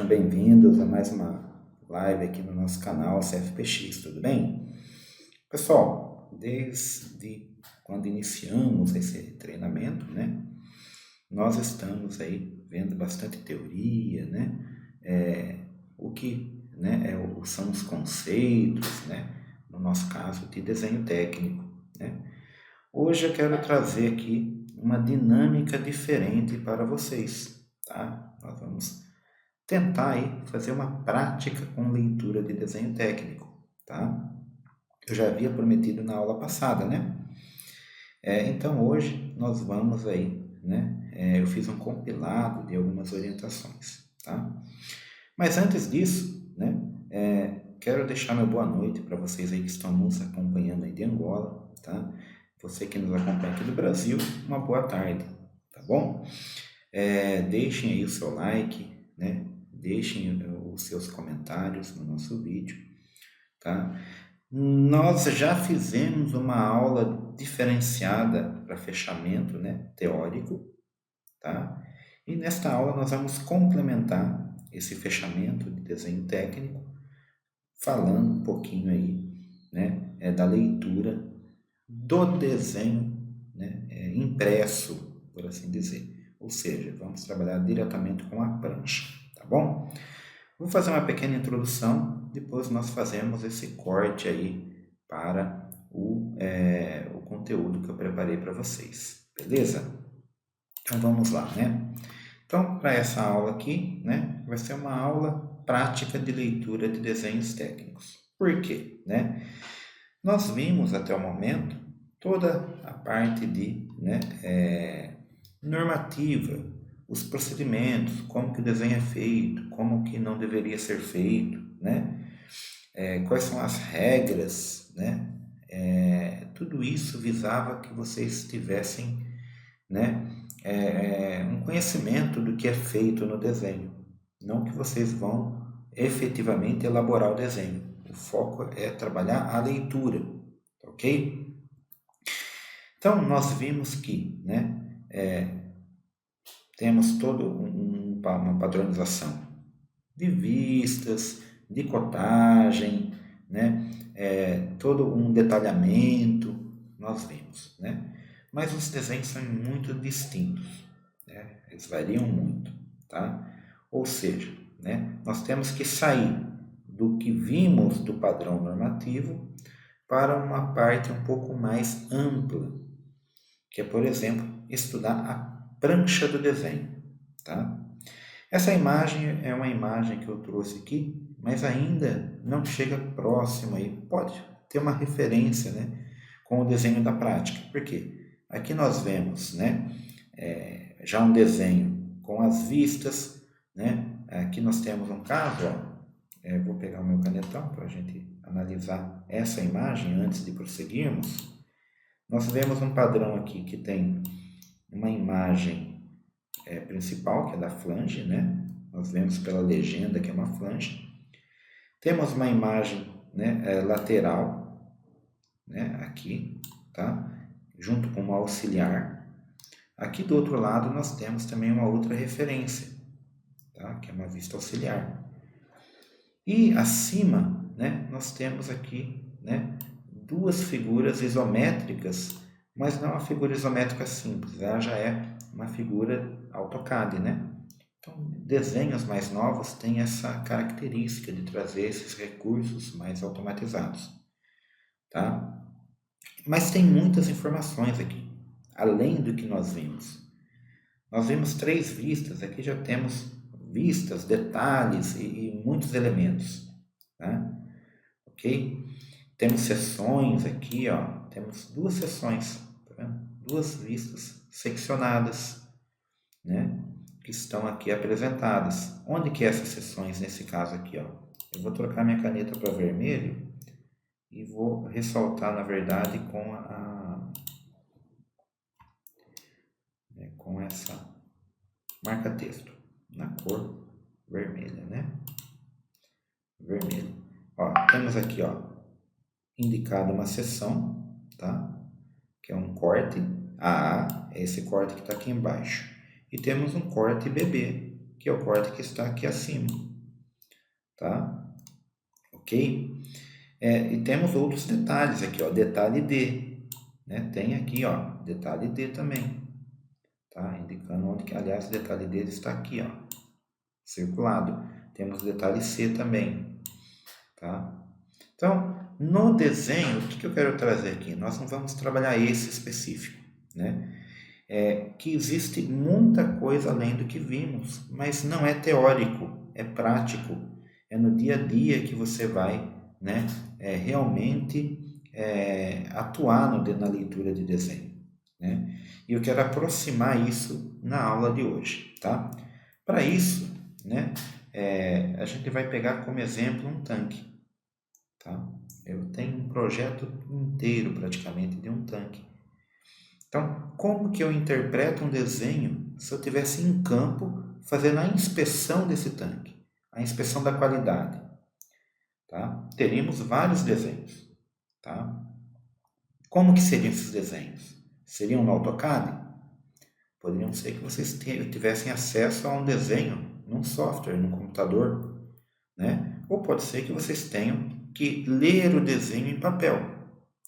Sejam bem-vindos a mais uma live aqui no nosso canal CFPX, tudo bem? Pessoal, desde quando iniciamos esse treinamento, né, nós estamos aí vendo bastante teoria, né, o que, né, são os conceitos, né, no nosso caso de desenho técnico, né. Hoje eu quero trazer aqui uma dinâmica diferente para vocês, tá? Nós vamos tentar aí fazer uma prática com leitura de desenho técnico, tá? Eu já havia prometido na aula passada, né? Então hoje nós vamos aí, né? Eu fiz um compilado de algumas orientações, tá? Mas antes disso, né? Quero deixar meu boa noite para vocês aí que estão nos acompanhando aí de Angola, tá? Você que nos acompanha aqui do Brasil, uma boa tarde, tá bom? Deixem aí o seu like, né? Deixem os seus comentários no nosso vídeo, tá? Nós já fizemos uma aula diferenciada para fechamento, né? Teórico, tá? E nesta aula nós vamos complementar esse fechamento de desenho técnico, falando um pouquinho aí, né? Da leitura do desenho, né? Impresso, por assim dizer. Ou seja, vamos trabalhar diretamente com a prancha, tá bom? Vou fazer uma pequena introdução, depois nós fazemos esse corte aí para o conteúdo que eu preparei para vocês, beleza? Então vamos lá, né? Então, para essa aula aqui, né, vai ser uma aula prática de leitura de desenhos técnicos. Por quê, né? Nós vimos até o momento toda a parte de, né, normativa, os procedimentos, como que o desenho é feito, como que não deveria ser feito, né? Quais são as regras, né? Tudo isso visava que vocês tivessem, né, um conhecimento do que é feito no desenho, não que vocês vão efetivamente elaborar o desenho. O foco é trabalhar a leitura, ok? Então, nós vimos que, né, temos toda uma padronização de vistas, de cotagem, né, todo um detalhamento, nós vimos, né? Mas os desenhos são muito distintos, né? Eles variam muito, tá? Ou seja, né, nós temos que sair do que vimos do padrão normativo para uma parte um pouco mais ampla, que é, por exemplo, estudar a prancha do desenho, tá? Essa imagem é uma imagem que eu trouxe aqui, mas ainda não chega próximo aí, pode ter uma referência, né, com o desenho da prática. Por quê? Aqui nós vemos, né, já um desenho com as vistas, né? Aqui nós temos um caso, ó, vou pegar o meu canetão para a gente analisar essa imagem antes de prosseguirmos. Nós vemos um padrão aqui que tem uma imagem principal, que é da flange, né? Nós vemos pela legenda que é uma flange. Temos uma imagem, né, lateral, né, aqui, tá? Junto com uma auxiliar. Aqui do outro lado nós temos também uma outra referência, tá? Que é uma vista auxiliar. E acima, né, nós temos aqui, né, duas figuras isométricas, mas não uma figura isométrica simples, ela já é uma figura AutoCAD, né? Então, desenhos mais novos têm essa característica de trazer esses recursos mais automatizados, tá? Mas tem muitas informações aqui, além do que nós vimos. Nós vimos 3 vistas, aqui já temos vistas, detalhes e muitos elementos, tá? Ok? Temos seções aqui, ó, temos 2 seções, tá vendo? 2 vistas seccionadas, né? Que estão aqui apresentadas. Onde que é essas seções nesse caso aqui, ó? Eu vou trocar minha caneta para vermelho e vou ressaltar, na verdade, com essa marca-texto na cor vermelha, né? Vermelho. Ó, temos aqui, ó, indicado uma seção, tá? Que é um corte AA, é esse corte que está aqui embaixo. E temos um corte BB, que é o corte que está aqui acima, tá? Ok? E temos outros detalhes aqui, ó, detalhe D, né? Tem aqui, ó, detalhe D também, tá? Indicando onde que, aliás, o detalhe D está aqui, ó, circulado. Temos o detalhe C também, tá? Então, no desenho, o que eu quero trazer aqui? Nós não vamos trabalhar esse específico, né? Que existe muita coisa além do que vimos, mas não é teórico, é prático, é no dia a dia que você vai, né, realmente atuar na leitura de desenho, né? E eu quero aproximar isso na aula de hoje, tá? Para isso, né, a gente vai pegar como exemplo um tanque, tá? Eu tenho um projeto inteiro praticamente de um tanque. Então, como que eu interpreto um desenho se eu tivesse em campo fazendo a inspeção desse tanque, a inspeção da qualidade, tá? Teríamos vários desenhos, tá? Como que seriam esses desenhos? Seriam no AutoCAD? Poderiam ser que vocês tivessem acesso a um desenho num software, num computador, né? Ou pode ser que vocês tenham que ler o desenho em papel,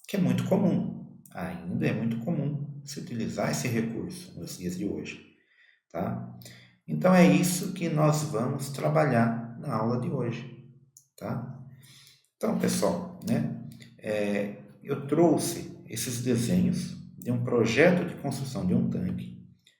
que é muito comum, ainda é muito comum se utilizar esse recurso nos dias de hoje, tá? Então é isso que nós vamos trabalhar na aula de hoje, tá? Então, pessoal, né? Eu trouxe esses desenhos de um projeto de construção de um tanque,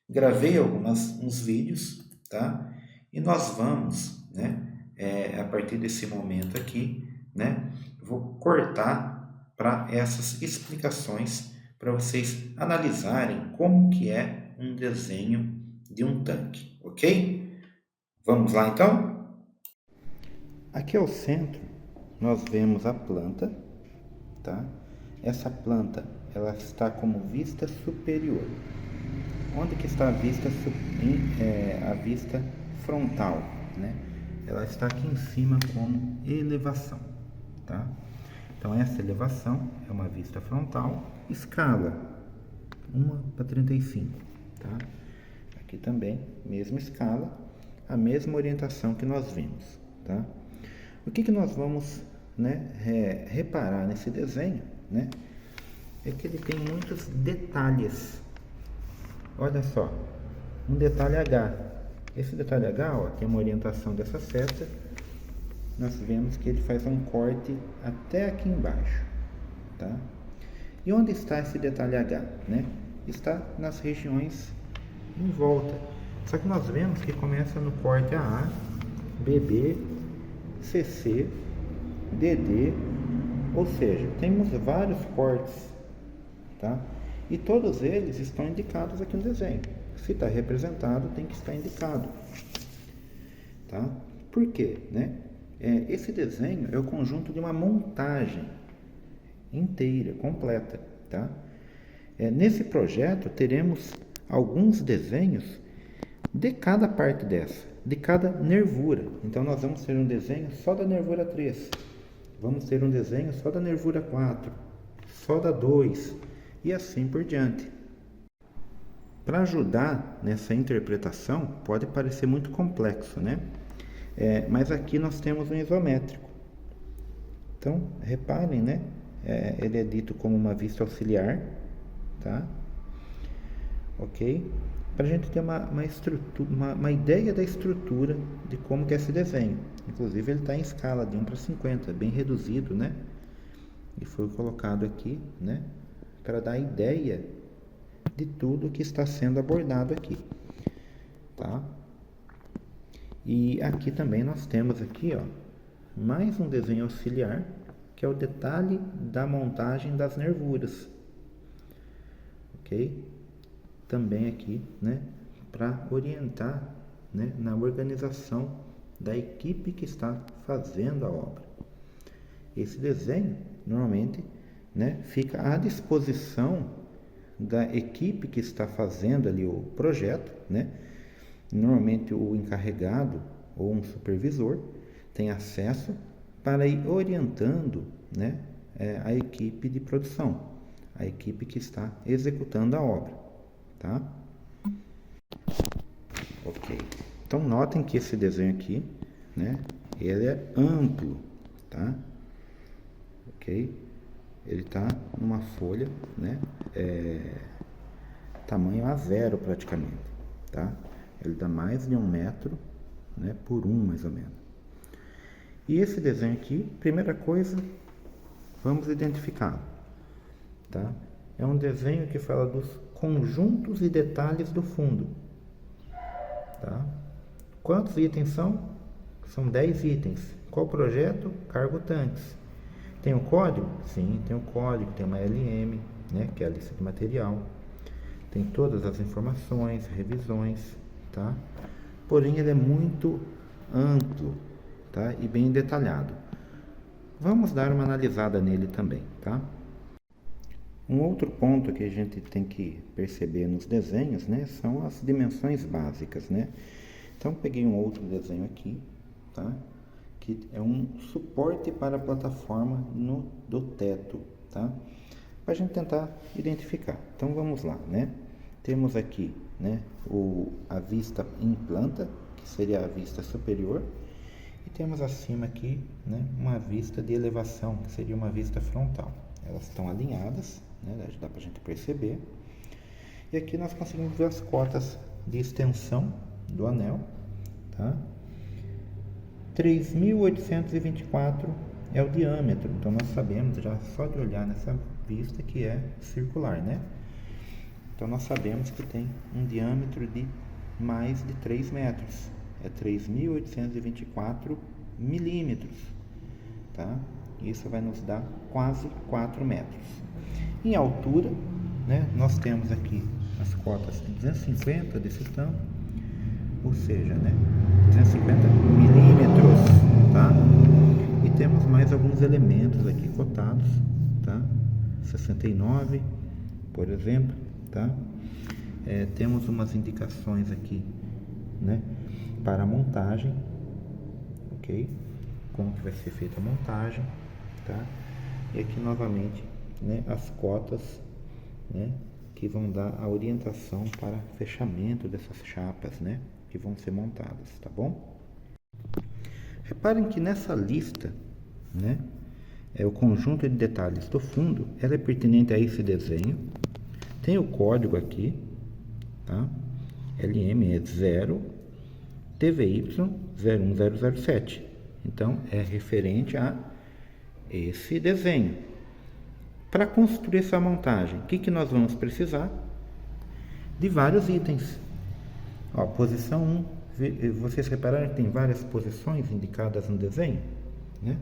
gravei uns vídeos, tá? E nós vamos, né? A partir desse momento aqui, né? Vou cortar para essas explicações para vocês analisarem como que é um desenho de um tanque, ok? Vamos lá então? Aqui ao centro nós vemos a planta, tá? Essa planta ela está como vista superior. Onde que está a vista, a vista frontal, né? Ela está aqui em cima como elevação, tá? Então essa elevação é uma vista frontal, escala 1:35, tá? Aqui também, mesma escala, a mesma orientação que nós vimos, tá? O que nós vamos, né, reparar nesse desenho, né? É que ele tem muitos detalhes. Olha só, um detalhe H. Esse detalhe H, ó, tem uma orientação dessa seta. Nós vemos que ele faz um corte até aqui embaixo, tá? E onde está esse detalhe H, né? Está nas regiões em volta. Só que nós vemos que começa no corte AA, BB, CC, DD, ou seja, temos vários cortes, tá? E todos eles estão indicados aqui no desenho. Se está representado, tem que estar indicado, tá? Por quê, né? Esse desenho é o conjunto de uma montagem inteira, completa, tá? Nesse projeto teremos alguns desenhos de cada parte dessa, de cada nervura. Então nós vamos ter um desenho só da nervura 3, vamos ter um desenho só da nervura 4, só da 2 e assim por diante. Para ajudar nessa interpretação, pode parecer muito complexo, né? Mas aqui nós temos um isométrico. Então, reparem, né? Ele é dito como uma vista auxiliar, tá? Ok? Para a gente ter uma ideia da estrutura de como que é esse desenho. Inclusive, ele está em escala de 1:50, bem reduzido, né? E foi colocado aqui, né? Para dar ideia de tudo que está sendo abordado aqui, tá? E aqui também nós temos aqui, ó, mais um desenho auxiliar, que é o detalhe da montagem das nervuras, ok? Também aqui, né, para orientar, né, na organização da equipe que está fazendo a obra. Esse desenho, normalmente, né, fica à disposição da equipe que está fazendo ali o projeto, né? Normalmente o encarregado ou um supervisor tem acesso para ir orientando, né, a equipe de produção, a equipe que está executando a obra, tá? Ok. Então notem que esse desenho aqui, né, ele é amplo, tá? Ok? Ele está numa folha, né? Tamanho A0 praticamente, tá? Ele dá mais de 1 metro, né? Por 1 mais ou menos. E esse desenho aqui, primeira coisa, vamos identificar, tá? É um desenho que fala dos conjuntos e detalhes do fundo, tá? Quantos itens são? São 10 itens. Qual projeto? Cargo tanques. Tem o código? Sim, tem o código, tem uma LM, né, que é a lista de material. Tem todas as informações, revisões, tá? Porém, ele é muito amplo, tá? E bem detalhado. Vamos dar uma analisada nele também, tá? Um outro ponto que a gente tem que perceber nos desenhos, né, são as dimensões básicas, né? Então, peguei um outro desenho aqui, tá? Que é um suporte para a plataforma do teto, tá? Para a gente tentar identificar. Então, vamos lá, né? Temos aqui, né, a vista em planta, que seria a vista superior, e temos acima aqui, né, uma vista de elevação, que seria uma vista frontal. Elas estão alinhadas, né, dá para a gente perceber. E aqui nós conseguimos ver as cotas de extensão do anel, tá? 3.824 é o diâmetro, então nós sabemos já só de olhar nessa vista que é circular, né? Então nós sabemos que tem um diâmetro de mais de 3 metros, é 3.824 milímetros, tá? Isso vai nos dar quase 4 metros. Em altura, né, nós temos aqui as cotas de 250 desse tampo, ou seja, né, 250 milímetros, tá? E temos mais alguns elementos aqui cotados, tá? 69, por exemplo, tá? Temos umas indicações aqui, né, para a montagem, ok? Como que vai ser feita a montagem, tá? E aqui novamente, né, as cotas, né, que vão dar a orientação para fechamento dessas chapas, né, que vão ser montadas, tá bom? Reparem que nessa lista, né, o conjunto de detalhes do fundo, ela é pertinente a esse desenho. Tem o código aqui, tá? LM é 0, TVY 01007. Então, é referente a esse desenho. Para construir essa montagem, o que nós vamos precisar? De vários itens. Ó, posição 1, vocês repararam que tem várias posições indicadas no desenho, né?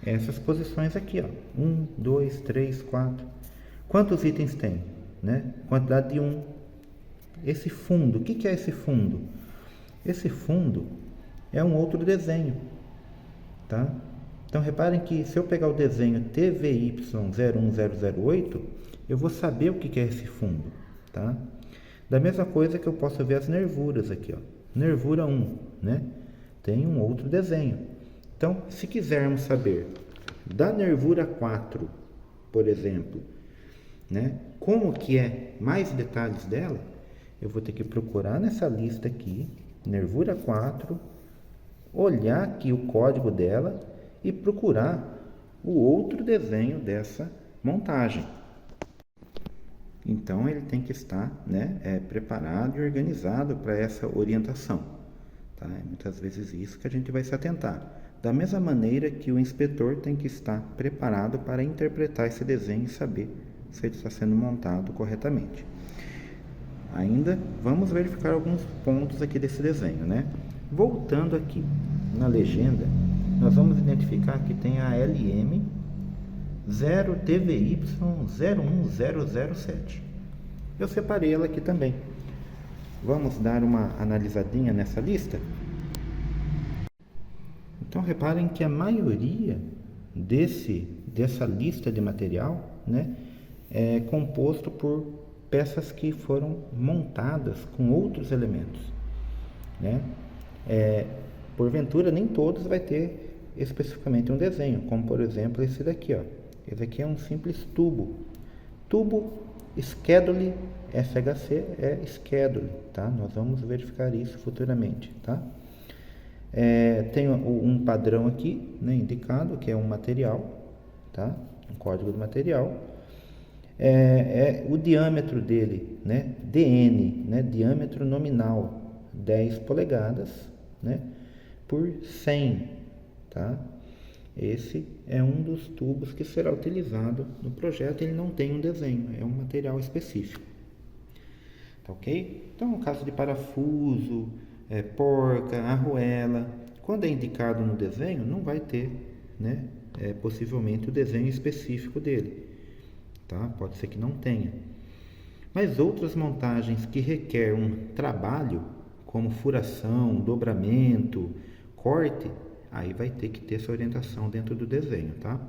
Essas posições aqui, ó, 1, 2, 3, 4. Quantos itens tem, né? Quantidade de 1. Esse fundo, o que é esse fundo? Esse fundo é um outro desenho, tá? Então reparem que se eu pegar o desenho TVY01008, eu vou saber o que é esse fundo, tá? Da mesma coisa que eu posso ver as nervuras aqui, ó. Nervura 1, né? Tem um outro desenho. Então, se quisermos saber da nervura 4, por exemplo, né, como que é mais detalhes dela, eu vou ter que procurar nessa lista aqui, nervura 4, olhar aqui o código dela e procurar o outro desenho dessa montagem. Então ele tem que estar, né, preparado e organizado para essa orientação, tá? É muitas vezes isso que a gente vai se atentar. Da mesma maneira que o inspetor tem que estar preparado para interpretar esse desenho e saber se ele está sendo montado corretamente. Ainda vamos verificar alguns pontos aqui desse desenho, né? Voltando aqui na legenda, nós vamos identificar que tem a LM 0TVY01007. Eu separei ela aqui também. Vamos dar uma analisadinha nessa lista? Então reparem que a maioria dessa lista de material, né, é composto por peças que foram montadas com outros elementos, né? Porventura nem todos vai ter especificamente um desenho, como por exemplo esse daqui, ó. Esse aqui é um simples tubo schedule, SHC é schedule, tá? Nós vamos verificar isso futuramente, tá? Tem um padrão aqui, né, indicado, que é um material, tá? Um código do material. O diâmetro dele, né, DN, né, diâmetro nominal, 10 polegadas, né, por 100, tá? Esse é um dos tubos que será utilizado no projeto. Ele não tem um desenho, é um material específico, tá ok? Então, no caso de parafuso, porca, arruela, quando é indicado no desenho, não vai ter, né, possivelmente o desenho específico dele, tá? Pode ser que não tenha. Mas outras montagens que requer um trabalho, como furação, dobramento, corte, aí vai ter que ter essa orientação dentro do desenho, tá?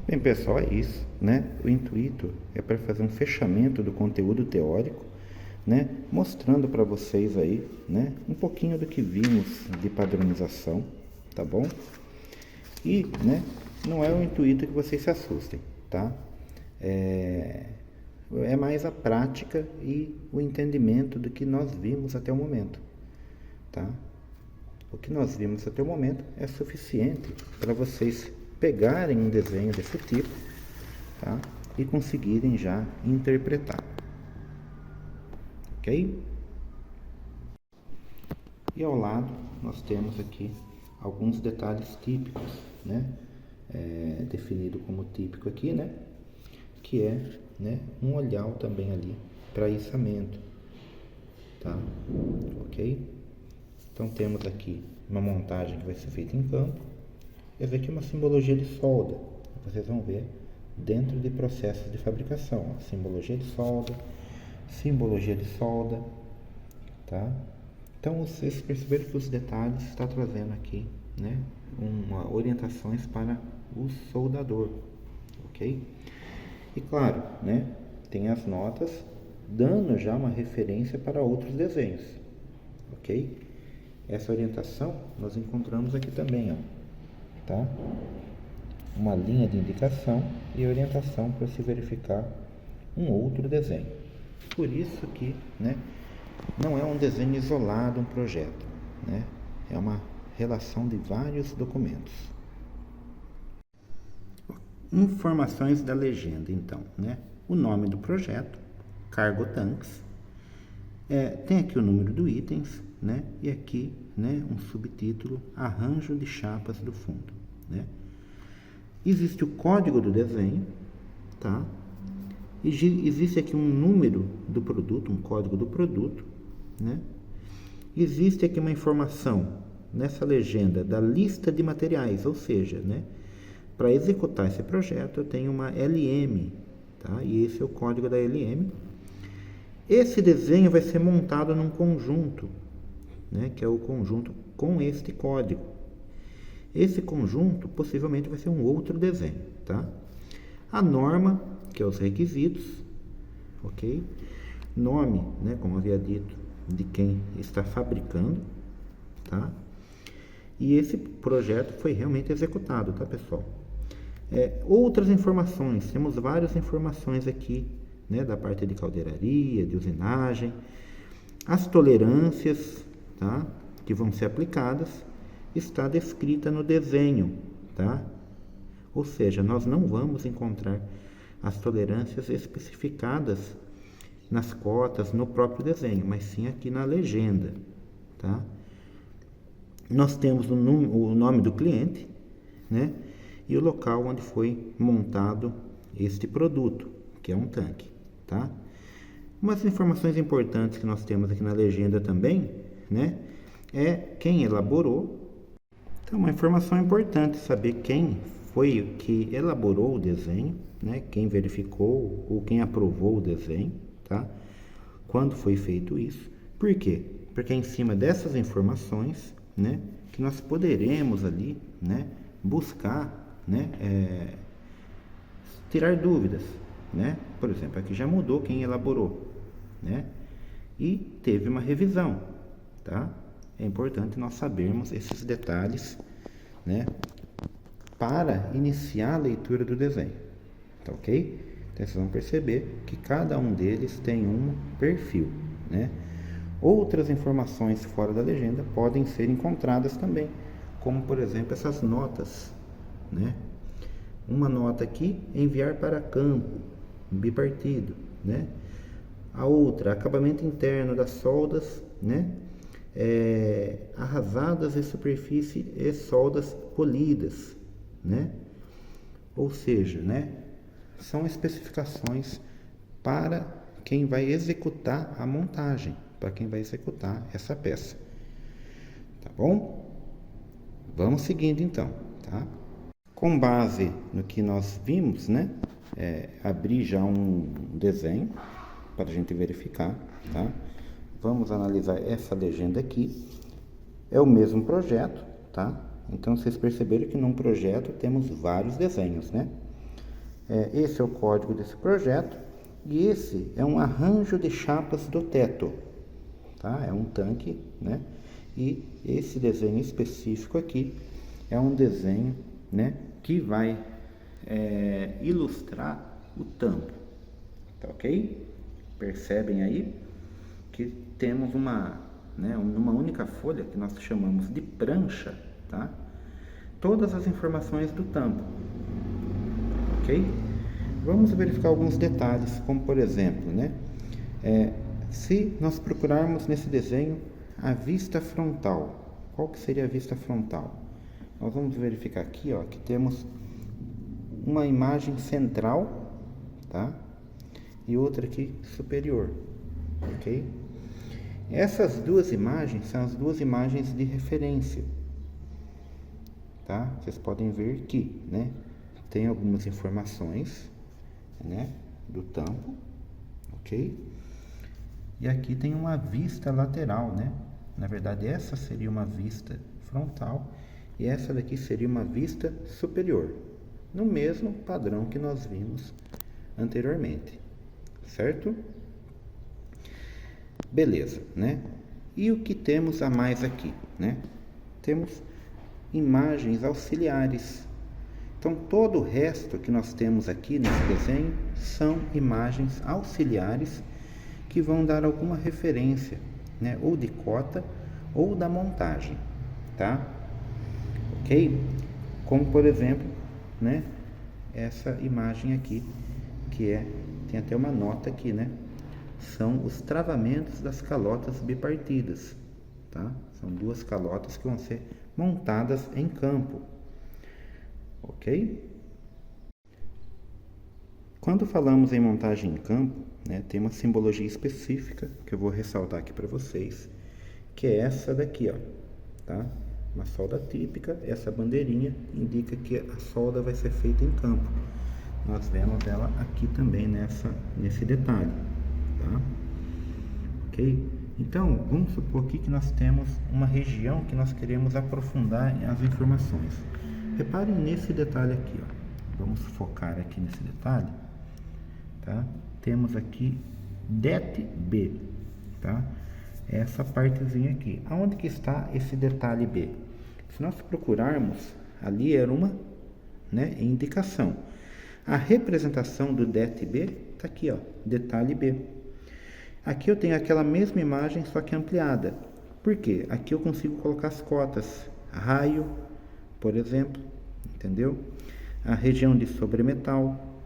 Bem, pessoal, é isso, né? O intuito é para fazer um fechamento do conteúdo teórico, né? Mostrando para vocês aí, né? Um pouquinho do que vimos de padronização, tá bom? E, né? Não é o intuito que vocês se assustem, tá? É mais a prática e o entendimento do que nós vimos até o momento, tá? O que nós vimos até o momento é suficiente para vocês pegarem um desenho desse tipo, tá? E conseguirem já interpretar, ok? E ao lado nós temos aqui alguns detalhes típicos, né? Definido como típico aqui, né? Que é, né, um olhar também ali para içamento, tá? Ok? Então temos aqui uma montagem que vai ser feita em campo. Essa aqui é uma simbologia de solda. Vocês vão ver dentro de processos de fabricação. Ó, simbologia de solda, tá? Então vocês perceberam que os detalhes está trazendo aqui, né, orientações para o soldador, ok? E claro, né, tem as notas dando já uma referência para outros desenhos, ok? Essa orientação nós encontramos aqui também, ó, tá? Uma linha de indicação e orientação para se verificar um outro desenho. Por isso que, né, não é um desenho isolado, um projeto, né? É uma relação de vários documentos. Informações da legenda, então, né? O nome do projeto, Cargo Tanks, tem aqui o número do itens, né? E aqui, né, um subtítulo, arranjo de chapas do fundo, né? Existe o código do desenho, tá? Existe aqui um número do produto, um código do produto, né? Existe aqui uma informação nessa legenda da lista de materiais, ou seja, né, para executar esse projeto eu tenho uma LM, tá? E esse é o código da LM. Esse desenho vai ser montado num conjunto, né, que é o conjunto com este código. Esse conjunto possivelmente vai ser um outro desenho, tá? A norma, que é os requisitos, ok? Nome, né, como havia dito, de quem está fabricando, tá? E esse projeto foi realmente executado, tá, pessoal? Outras informações, temos várias informações aqui, né, da parte de caldeiraria, de usinagem, as tolerâncias, tá, que vão ser aplicadas, está descrita no desenho, tá? Ou seja, nós não vamos encontrar as tolerâncias especificadas nas cotas no próprio desenho, mas sim aqui na legenda, tá? Nós temos o nome do cliente, né? E o local onde foi montado este produto, que é um tanque, tá? Umas informações importantes que nós temos aqui na legenda também, né? É quem elaborou. Então, uma informação importante saber quem foi o que elaborou o desenho, né? Quem verificou ou quem aprovou o desenho, tá? Quando foi feito isso. Por quê? Porque é em cima dessas informações, né, que nós poderemos ali, né, buscar, né, tirar dúvidas, né? Por exemplo, aqui já mudou quem elaborou, né? E teve uma revisão, tá? É importante nós sabermos esses detalhes, né, para iniciar a leitura do desenho, tá ok? Então vocês vão perceber que cada um deles tem um perfil, né? Outras informações fora da legenda podem ser encontradas também, como por exemplo essas notas, né? Uma nota aqui, enviar para campo, bipartido, né? A outra, acabamento interno das soldas, né? Arrasadas de superfície e soldas polidas, né? Ou seja, né? São especificações para quem vai executar a montagem, para quem vai executar essa peça, tá bom? Vamos seguindo então, tá? Com base no que nós vimos, né? Abri já um desenho para a gente verificar, tá? Vamos analisar essa legenda aqui. É o mesmo projeto, tá? Então vocês perceberam que num projeto temos vários desenhos, né? Esse é o código desse projeto e esse é um arranjo de chapas do teto, tá? É um tanque, né? E esse desenho específico aqui é um desenho, né, que vai ilustrar o tampo, tá ok? Percebem aí que temos uma única folha que nós chamamos de prancha, tá? Todas as informações do tampo, ok? Vamos verificar alguns detalhes, como por exemplo, né? Se nós procurarmos nesse desenho a vista frontal, qual que seria a vista frontal? Nós vamos verificar aqui, ó, que temos uma imagem central, tá? E outra aqui superior, ok? Essas duas imagens são as duas imagens de referência, tá? Vocês podem ver que, né, tem algumas informações, né, do tampo, ok? E aqui tem uma vista lateral, né? Na verdade, essa seria uma vista frontal e essa daqui seria uma vista superior, no mesmo padrão que nós vimos anteriormente, certo? Beleza, né? E o que temos a mais aqui, né? Temos imagens auxiliares. Então, todo o resto que nós temos aqui nesse desenho são imagens auxiliares que vão dar alguma referência, né? Ou de cota ou da montagem, tá? Ok? Como por exemplo, né? Essa imagem aqui, tem até uma nota aqui, né? São os travamentos das calotas bipartidas, tá? São duas calotas que vão ser montadas em campo, ok? Quando falamos em montagem em campo, né, tem uma simbologia específica que eu vou ressaltar aqui para vocês, que é essa daqui, ó, tá? Uma solda típica, essa bandeirinha indica que a solda vai ser feita em campo. Nós vemos ela aqui também nesse detalhe, tá? Ok? Então, vamos supor aqui que nós temos uma região que nós queremos aprofundar as informações. Reparem nesse detalhe aqui, ó. Vamos focar aqui nesse detalhe, tá? Temos aqui det-B, tá? Essa partezinha aqui. Aonde que está esse detalhe B? Se nós procurarmos, ali era uma, né, indicação. A representação do det-B está aqui, ó, detalhe B. Aqui eu tenho aquela mesma imagem, só que ampliada. Por quê? Aqui eu consigo colocar as cotas, raio, por exemplo, entendeu? A região de sobremetal,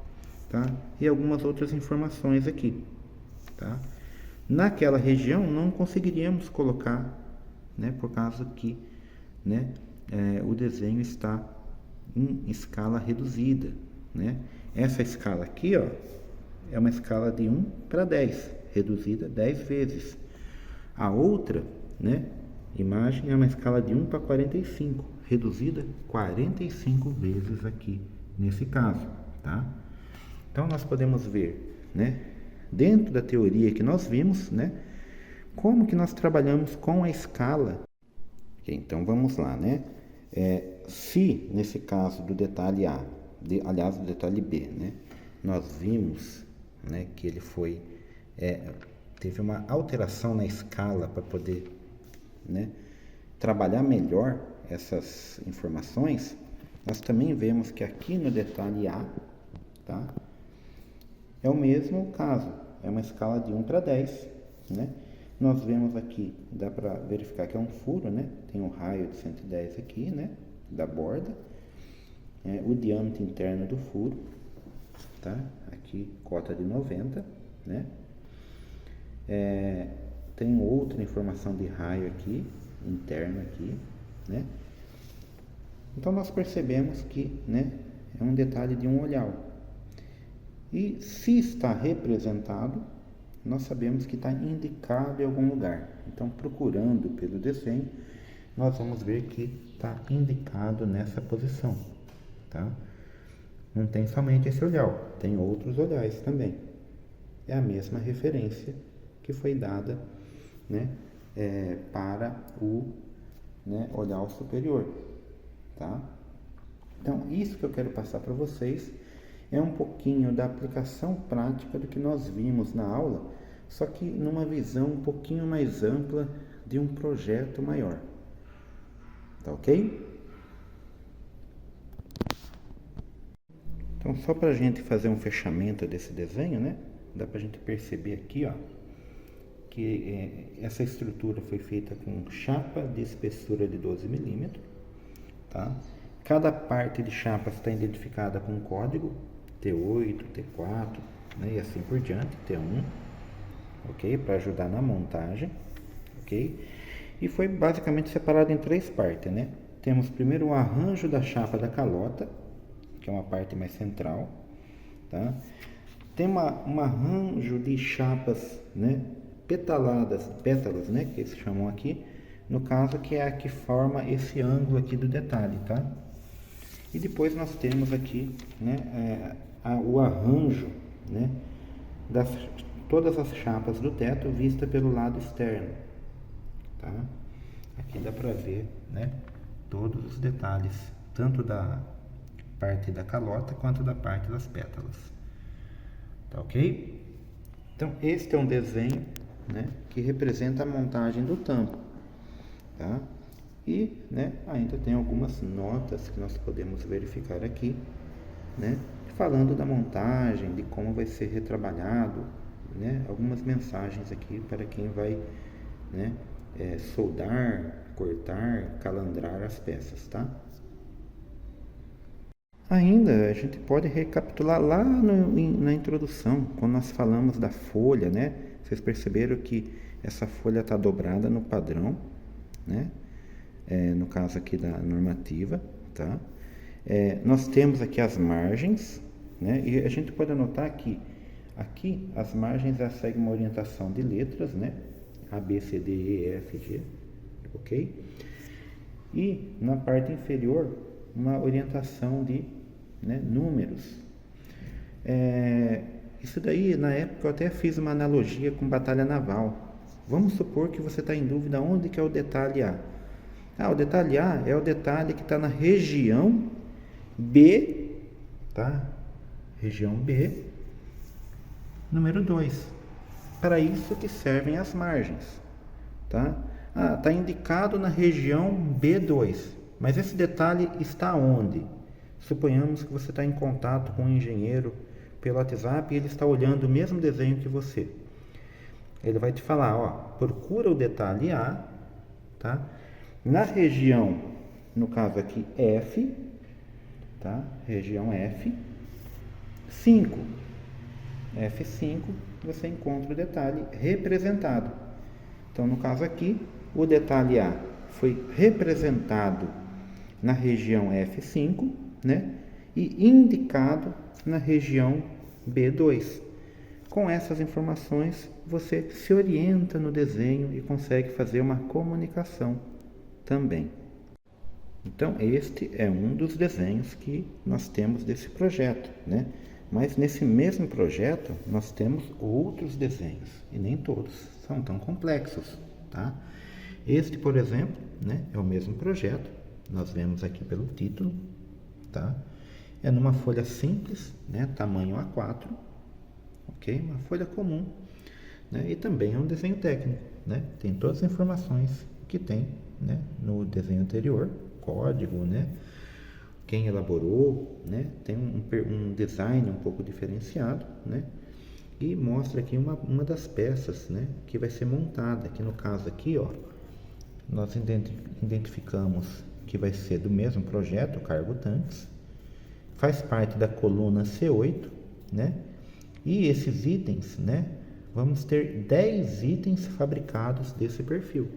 tá? E algumas outras informações aqui, tá? Naquela região não conseguiríamos colocar, né? Por causa que, né? O desenho está em escala reduzida, né? Essa escala aqui, ó, é uma escala de 1 para 10, reduzida 10 vezes. A outra, né, imagem é uma escala de 1 para 45, reduzida 45 vezes aqui nesse caso, tá? Então nós podemos ver, né, dentro da teoria que nós vimos, né, como que nós trabalhamos com a escala. Então vamos lá, né? Se nesse caso do detalhe A, aliás do detalhe B, né, nós vimos, né, que ele foi teve uma alteração na escala para poder, né, trabalhar melhor essas informações. Nós também vemos que aqui no detalhe A, tá, é o mesmo caso, é uma escala de 1 para 10, né? Nós vemos aqui, dá para verificar que é um furo, né? Tem um raio de 110 aqui, né? Da borda. O diâmetro interno do furo, tá? Aqui, cota de 90, né? Tem outra informação de raio aqui, interno aqui, né? Então nós percebemos que, né, é um detalhe de um olhar. E se está representado, nós sabemos que está indicado em algum lugar. Então, procurando pelo desenho, nós vamos ver que está indicado nessa posição, tá? Não tem somente esse olhar, tem outros olhares também. É a mesma referência que foi dada, né, para o, né, olhar superior, tá? Então, isso que eu quero passar para vocês é um pouquinho da aplicação prática do que nós vimos na aula, só que numa visão um pouquinho mais ampla de um projeto maior. Tá ok? Então, só para a gente fazer um fechamento desse desenho, né? Dá para a gente perceber aqui, ó, que essa estrutura foi feita com chapa de espessura de 12 milímetros, tá? Cada parte de chapa está identificada com um código T8, T4, né, e assim por diante, T1, ok? Para ajudar na montagem, ok? E foi basicamente separado em 3 partes, né? Temos primeiro o arranjo da chapa da calota, que é uma parte mais central, tá? Tem um arranjo de chapas, né, pétalas, né, que eles chamam aqui, no caso que é a que forma esse ângulo aqui do detalhe, tá? E depois nós temos aqui, né, o arranjo, né, das todas as chapas do teto vista pelo lado externo, tá? Aqui dá para ver, né, todos os detalhes, tanto da parte da calota quanto da parte das pétalas, tá ok? Então este é um desenho, né, que representa a montagem do tampo, tá? E, né, ainda tem algumas notas que nós podemos verificar aqui, né, falando da montagem, de como vai ser retrabalhado, né, algumas mensagens aqui para quem vai, né, soldar, cortar, calandrar as peças, tá? Ainda a gente pode recapitular lá na introdução, quando nós falamos da folha, né? Vocês perceberam que essa folha está dobrada no padrão, né? No caso aqui da normativa, tá? Nós temos aqui as margens, né? E a gente pode anotar que aqui as margens já seguem uma orientação de letras, né? A, B, C, D, E, F, G, ok? E na parte inferior, uma orientação de, né, números. Isso daí, na época, eu até fiz uma analogia com batalha naval. Vamos supor que você está em dúvida onde que é o detalhe A. O detalhe A é o detalhe que está na região B, tá? Região B, número 2. Para isso que servem as margens, tá? Está indicado na região B2, mas esse detalhe está onde? Suponhamos que você está em contato com um engenheiro pelo WhatsApp e ele está olhando o mesmo desenho que você. Ele vai te falar, ó, procura o detalhe A, tá? Na região, no caso aqui, F, tá? Região F, 5. F5, você encontra o detalhe representado. Então, no caso aqui, o detalhe A foi representado na região F5, né? E indicado na região B2. Com essas informações, você se orienta no desenho e consegue fazer uma comunicação também. Então, este é um dos desenhos que nós temos desse projeto, né? Mas nesse mesmo projeto, nós temos outros desenhos, e nem todos são tão complexos, tá? Este, por exemplo, né, é o mesmo projeto, nós vemos aqui pelo título, tá? É numa folha simples, né, tamanho A4, ok? Uma folha comum, né? E também é um desenho técnico, né? Tem todas as informações que tem, né, no desenho anterior, código, né? Quem elaborou, né? Tem um design um pouco diferenciado, né? e mostra aqui uma das peças, né, que vai ser montada. Aqui no caso aqui, ó, nós identificamos que vai ser do mesmo projeto, cargo tanques, faz parte da coluna C8, né? E esses itens, né? Vamos ter 10 itens fabricados desse perfil,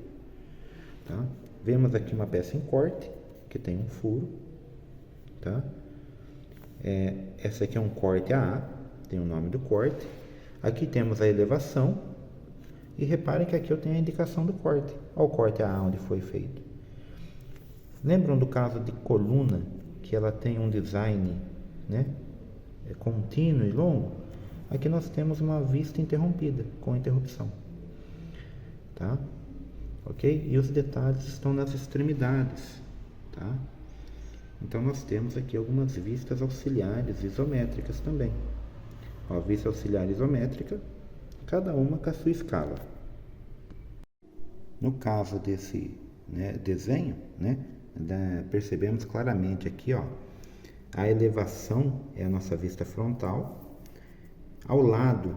tá? Vemos aqui uma peça em corte, que tem um furo, tá? Essa aqui é um corte AA, tem o nome do corte. Aqui temos a elevação, e reparem que aqui eu tenho a indicação do corte. Olha o corte AA onde foi feito. Lembram do caso de coluna, que ela tem um design, né, contínuo e longo? Aqui nós temos uma vista interrompida, com interrupção, tá? Ok? E os detalhes estão nas extremidades, tá? Então nós temos aqui algumas vistas auxiliares isométricas também. Ó, vista auxiliar isométrica, cada uma com a sua escala. No caso desse, né, desenho, né, percebemos claramente aqui, ó, a elevação é a nossa vista frontal. Ao lado,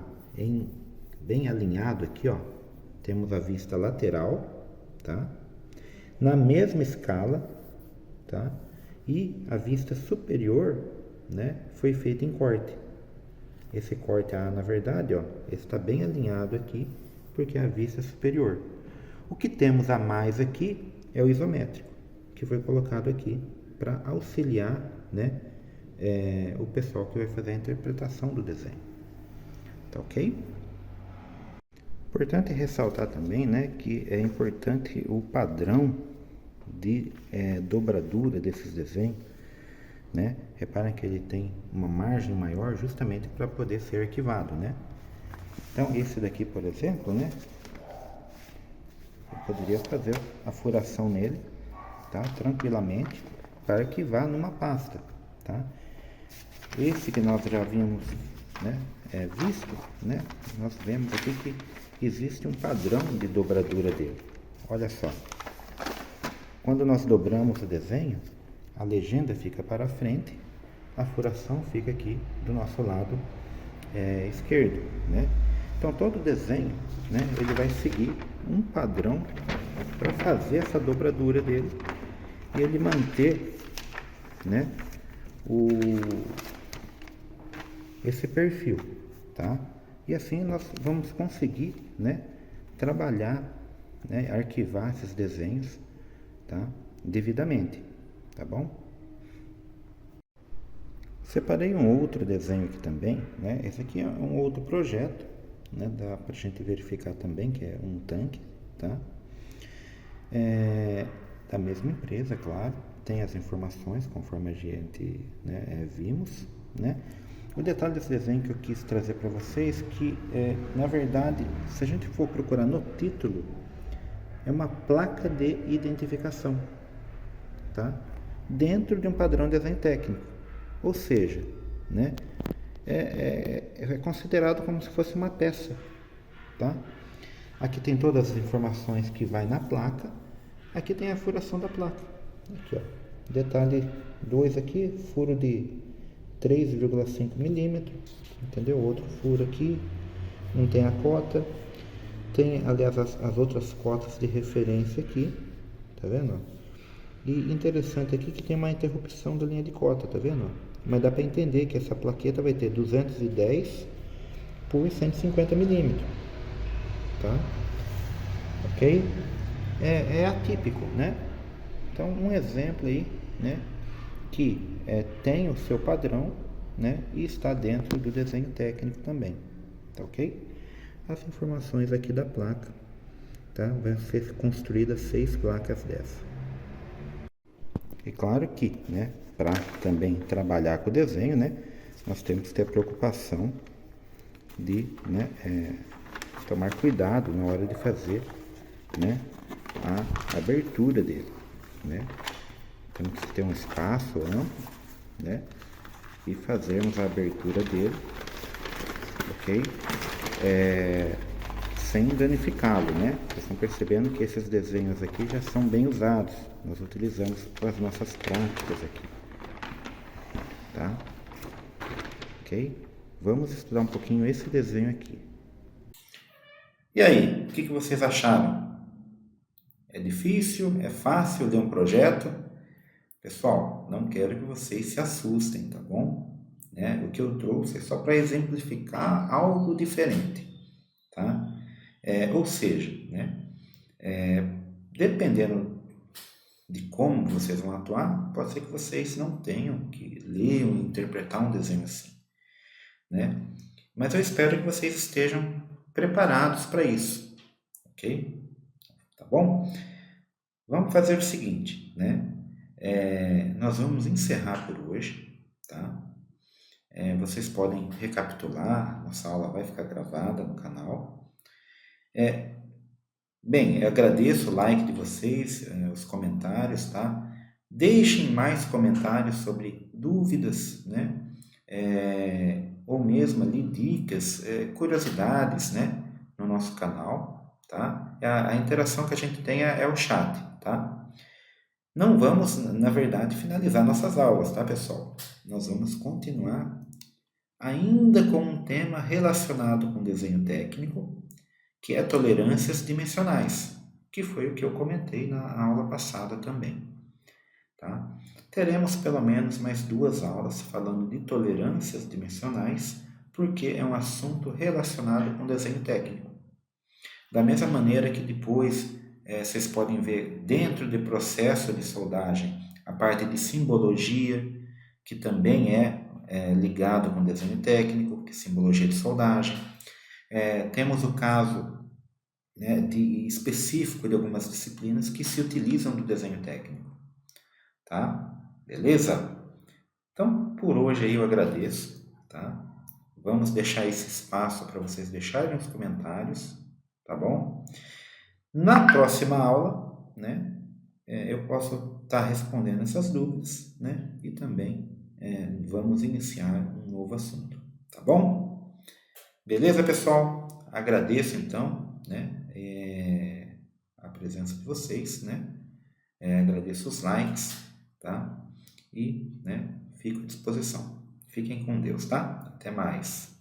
bem alinhado aqui, ó, temos a vista lateral, tá? Na mesma escala, tá? E a vista superior, né, foi feita em corte. Esse corte A, na verdade, ó, está bem alinhado aqui, porque é a vista superior. O que temos a mais aqui é o isométrico, que foi colocado aqui para auxiliar, né, o pessoal que vai fazer a interpretação do desenho. Tá ok? Importante ressaltar também, né, que é importante o padrão de dobradura desses desenhos, né? Reparem que ele tem uma margem maior justamente para poder ser arquivado, né? Então esse daqui, por exemplo, né, eu poderia fazer a furação nele, tá, tranquilamente, para arquivar numa pasta, tá? Esse que nós já vimos, né, visto, né, nós vemos aqui que existe um padrão de dobradura dele. Olha só, quando nós dobramos o desenho, a legenda fica para frente, a furação fica aqui do nosso lado esquerdo, né? Então todo desenho, né, ele vai seguir um padrão para fazer essa dobradura dele e ele manter, né, esse perfil, tá? E assim nós vamos conseguir, né, trabalhar, né, arquivar esses desenhos, tá, devidamente, tá bom? Separei um outro desenho aqui também, né? Esse aqui é um outro projeto, né? Dá pra gente verificar também que é um tanque, tá? Da mesma empresa, claro, tem as informações conforme a gente, né, vimos, né? O detalhe desse desenho que eu quis trazer para vocês que, na verdade, se a gente for procurar no título, é uma placa de identificação, tá? Dentro de um padrão de desenho técnico, ou seja, né, é considerado como se fosse uma peça, tá? Aqui tem todas as informações que vai na placa, aqui tem a furação da placa, aqui, ó, detalhe 2 aqui, furo de 3,5 milímetros, entendeu? Outro furo aqui, não tem a cota, tem, aliás, as outras cotas de referência aqui, tá vendo? E interessante aqui que tem uma interrupção da linha de cota, tá vendo? Mas dá para entender que essa plaqueta vai ter 210 por 150 milímetros, tá? Ok? É atípico, né? Então, um exemplo aí, né, que tem o seu padrão, né, e está dentro do desenho técnico também, tá ok? As informações aqui da placa, tá? Vai ser construídas 6 placas dessa. E claro que, né, para também trabalhar com o desenho, né, nós temos que ter a preocupação de, né, tomar cuidado na hora de fazer, né, a abertura dele, né? Temos que ter um espaço amplo, né, e fazermos a abertura dele, ok? Sem danificá-lo, né? Vocês estão percebendo que esses desenhos aqui já são bem usados. Nós utilizamos para as nossas práticas aqui, tá? Ok? Vamos estudar um pouquinho esse desenho aqui. E aí, o que vocês acharam? É difícil? É fácil ler um projeto? Pessoal, não quero que vocês se assustem, tá bom? O que eu trouxe é só para exemplificar algo diferente, tá? Ou seja, dependendo de como vocês vão atuar, pode ser que vocês não tenham que ler ou interpretar um desenho assim, Mas eu espero que vocês estejam preparados para isso, ok? Tá bom? Vamos fazer o seguinte, nós vamos encerrar por hoje, tá? Vocês podem recapitular, nossa aula vai ficar gravada no canal. Bem, eu agradeço o like de vocês, os comentários, tá? Deixem mais comentários sobre dúvidas, ou mesmo ali dicas, curiosidades, no nosso canal, tá? A interação que a gente tem é o chat, tá? Não vamos, na verdade, finalizar nossas aulas, tá, pessoal? Nós vamos continuar ainda com um tema relacionado com desenho técnico, que é tolerâncias dimensionais, que foi o que eu comentei na aula passada também, tá? Teremos pelo menos mais 2 aulas falando de tolerâncias dimensionais, porque é um assunto relacionado com desenho técnico. Da mesma maneira que depois vocês podem ver dentro do processo de soldagem a parte de simbologia, que também é ligado com desenho técnico, que é simbologia de soldagem. Temos o caso específico de algumas disciplinas que se utilizam do desenho técnico, tá? Beleza? Então, por hoje aí eu agradeço, tá? Vamos deixar esse espaço para vocês deixarem os comentários, tá bom? Na próxima aula, eu posso estar respondendo essas dúvidas, e também vamos iniciar um novo assunto, tá bom? Beleza, pessoal? Agradeço, então, a presença de vocês, agradeço os likes, tá? E, fico à disposição. Fiquem com Deus, tá? Até mais.